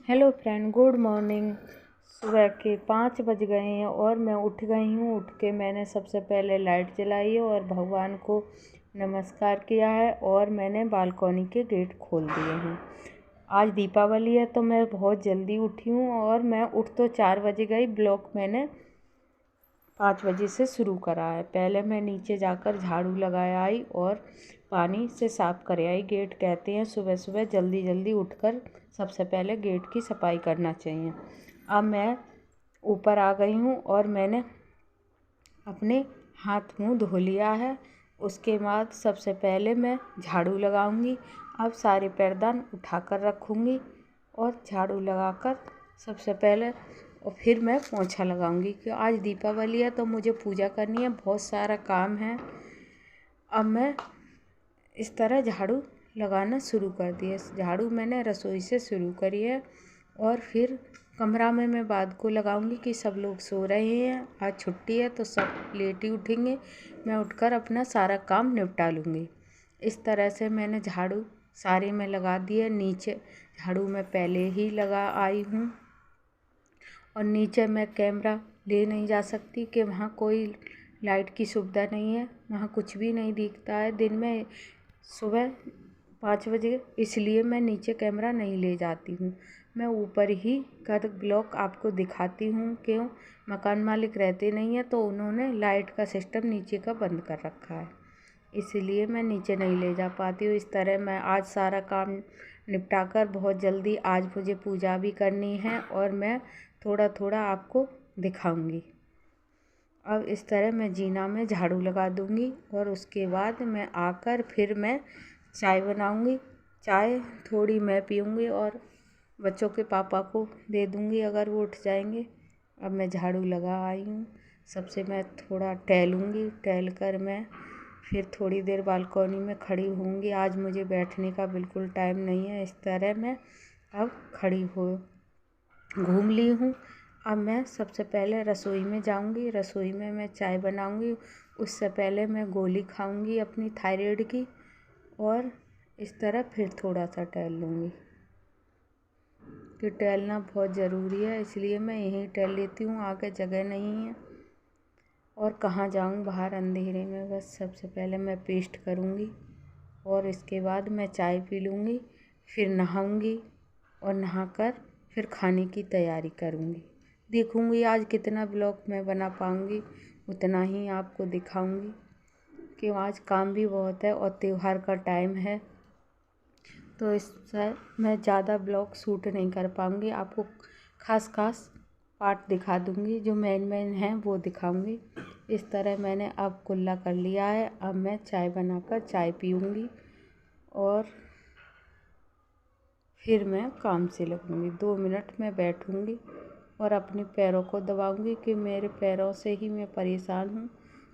Hello friend, good morning. सुबह के 5 बज गए हैं और मैं उठ गई हूँ। उठ के मैंने सबसे पहले लाइट जलाई है और भगवान को नमस्कार किया है और मैंने बालकनी के गेट खोल दिए हैं। आज दीपावली है तो मैं बहुत जल्दी उठी हूँ और मैं उठ तो 4 बजे गई। ब्लॉग मैंने 5 बजे से शुरू करा है। पहले मैं नीचे जाकर झाड़ू लगाया आई और पानी से साफ़ कर आई। गेट कहते हैं सुबह सुबह जल्दी जल्दी उठकर सबसे पहले गेट की सफाई करना चाहिए। अब मैं ऊपर आ गई हूँ और मैंने अपने हाथ मुंह धो लिया है। उसके बाद सबसे पहले मैं झाड़ू लगाऊंगी। अब सारे पैरदान उठाकर रखूँगी और झाड़ू लगाकर सबसे पहले और फिर मैं पोंछा लगाऊंगी कि आज दीपावली है तो मुझे पूजा करनी है, बहुत सारा काम है। अब मैं इस तरह झाड़ू लगाना शुरू कर दिए। झाड़ू मैंने रसोई से शुरू करी है और फिर कमरा में मैं बाद को लगाऊंगी कि सब लोग सो रहे हैं, आज छुट्टी है तो सब लेट ही उठेंगे। मैं उठकर अपना सारा काम निपटा लूँगी। इस तरह से मैंने झाड़ू सारे में लगा दिए। नीचे झाड़ू मैं पहले ही लगा आई हूँ और नीचे मैं कैमरा ले नहीं जा सकती कि वहाँ कोई लाइट की सुविधा नहीं है, वहाँ कुछ भी नहीं दिखता है दिन में सुबह 5 बजे, इसलिए मैं नीचे कैमरा नहीं ले जाती हूँ। मैं ऊपर ही कर ब्लॉग आपको दिखाती हूँ। क्यों, मकान मालिक रहते नहीं हैं तो उन्होंने लाइट का सिस्टम नीचे का बंद कर रखा है, इसलिए मैं नीचे नहीं ले जा पाती हूँ। इस तरह मैं आज सारा काम निपटा कर बहुत जल्दी, आज मुझे पूजा भी करनी है और मैं थोड़ा थोड़ा आपको दिखाऊंगी। अब इस तरह मैं जीना में झाड़ू लगा दूंगी और उसके बाद मैं आकर फिर मैं चाय बनाऊंगी। चाय थोड़ी मैं पीऊंगी और बच्चों के पापा को दे दूंगी अगर वो उठ जाएंगे। अब मैं झाड़ू लगा आई हूँ। सबसे मैं थोड़ा टहलूँगी, टहल कर मैं फिर थोड़ी देर बालकनी में खड़ी होंगी। आज मुझे बैठने का बिल्कुल टाइम नहीं है। इस तरह मैं अब खड़ी हो घूम ली हूँ। अब मैं सबसे पहले रसोई में जाऊंगी। रसोई में मैं चाय बनाऊंगी। उससे पहले मैं गोली खाऊंगी अपनी थायराइड की और इस तरह फिर थोड़ा सा टहल लूँगी कि टहलना बहुत ज़रूरी है, इसलिए मैं यहीं टहल लेती हूँ, आगे जगह नहीं है और कहाँ जाऊँ बाहर अंधेरे में। बस सबसे पहले मैं पेस्ट करूँगी और इसके बाद मैं चाय पी लूँगी, फिर नहाऊँगी और नहाकर फिर खाने की तैयारी करूँगी। देखूँगी आज कितना ब्लॉग मैं बना पाऊँगी, उतना ही आपको दिखाऊँगी कि आज काम भी बहुत है और त्यौहार का टाइम है तो इससे मैं ज़्यादा ब्लॉग शूट नहीं कर पाऊँगी। आपको खास पार्ट दिखा दूँगी, जो मेन हैं वो दिखाऊँगी। इस तरह मैंने अब कुल्ला कर लिया है। अब मैं चाय बनाकर चाय पीऊँगी और फिर मैं काम से लगूँगी। 2 मिनट में बैठूँगी और अपने पैरों को दबाऊँगी कि मेरे पैरों से ही मैं परेशान हूँ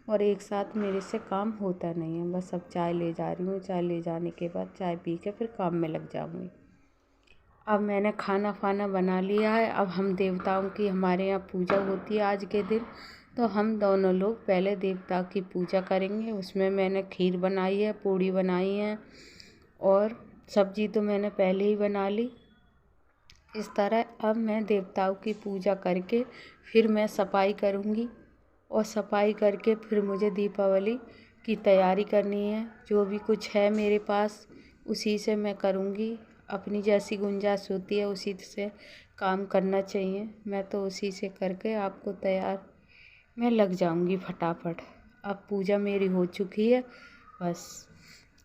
और एक साथ मेरे से काम होता नहीं है। बस अब चाय ले जा रही हूँ। चाय ले जाने के बाद चाय पी के फिर काम में लग जाऊँगी। अब मैंने खाना फाना बना लिया है। अब हम देवताओं की हमारे यहाँ पूजा होती है आज के दिन, तो हम दोनों लोग पहले देवता की पूजा करेंगे। उसमें मैंने खीर बनाई है, पूड़ी बनाई है और सब्जी तो मैंने पहले ही बना ली। इस तरह अब मैं देवताओं की पूजा करके फिर मैं सफाई करूँगी और सफाई करके फिर मुझे दीपावली की तैयारी करनी है। जो भी कुछ है मेरे पास उसी से मैं करूँगी। अपनी जैसी गुंजाइश होती है उसी से काम करना चाहिए। मैं तो उसी से करके आपको तैयार मैं लग जाऊँगी फटाफट। अब पूजा मेरी हो चुकी है, बस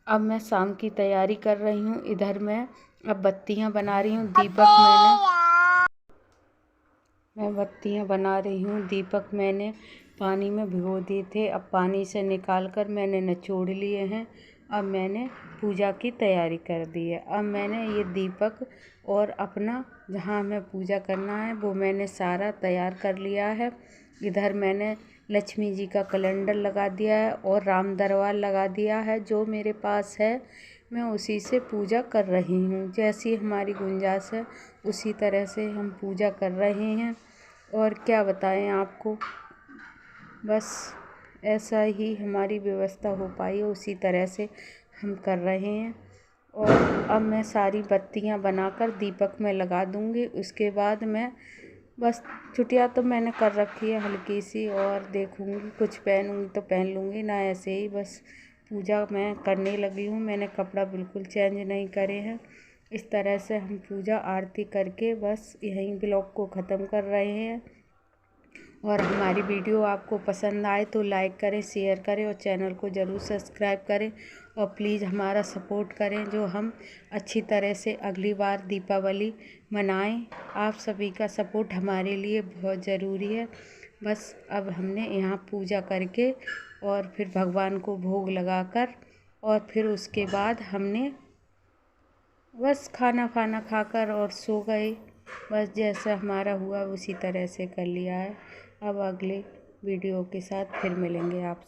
अब मैं शाम की तैयारी कर रही हूँ। इधर मैं अब बत्तियाँ बना रही हूँ। मैं बत्तियाँ बना रही हूँ। दीपक मैंने पानी में भिगो दिए थे, अब पानी से निकाल कर मैंने निचोड़ लिए हैं। अब मैंने पूजा की तैयारी कर दी है। अब मैंने ये दीपक और अपना जहाँ हमें पूजा करना है वो मैंने सारा तैयार कर लिया है। इधर मैंने लक्ष्मी जी का कैलेंडर लगा दिया है और राम दरबार लगा दिया है। जो मेरे पास है मैं उसी से पूजा कर रही हूँ। जैसी हमारी गुंजाइश है उसी तरह से हम पूजा कर रहे हैं और क्या बताएं आपको, बस ऐसा ही हमारी व्यवस्था हो पाई है, उसी तरह से हम कर रहे हैं और अब मैं सारी बत्तियां बनाकर दीपक में लगा दूंगी। उसके बाद मैं बस चुटिया तो मैंने कर रखी है हल्की सी, और देखूंगी कुछ पहनूंगी तो पहन लूँगी, ना ऐसे ही बस पूजा मैं करने लगी हूँ। मैंने कपड़ा बिल्कुल चेंज नहीं करे हैं। इस तरह से हम पूजा आरती करके बस यहीं ब्लॉग को ख़त्म कर रहे हैं। और हमारी वीडियो आपको पसंद आए तो लाइक करें, शेयर करें और चैनल को ज़रूर सब्सक्राइब करें और प्लीज़ हमारा सपोर्ट करें, जो हम अच्छी तरह से अगली बार दीपावली मनाएं। आप सभी का सपोर्ट हमारे लिए बहुत ज़रूरी है। बस अब हमने यहाँ पूजा करके और फिर भगवान को भोग लगाकर और फिर उसके बाद हमने बस खाना खाकर और सो गए। बस जैसा हमारा हुआ उसी तरह से कर लिया है। अब अगले वीडियो के साथ फिर मिलेंगे आप।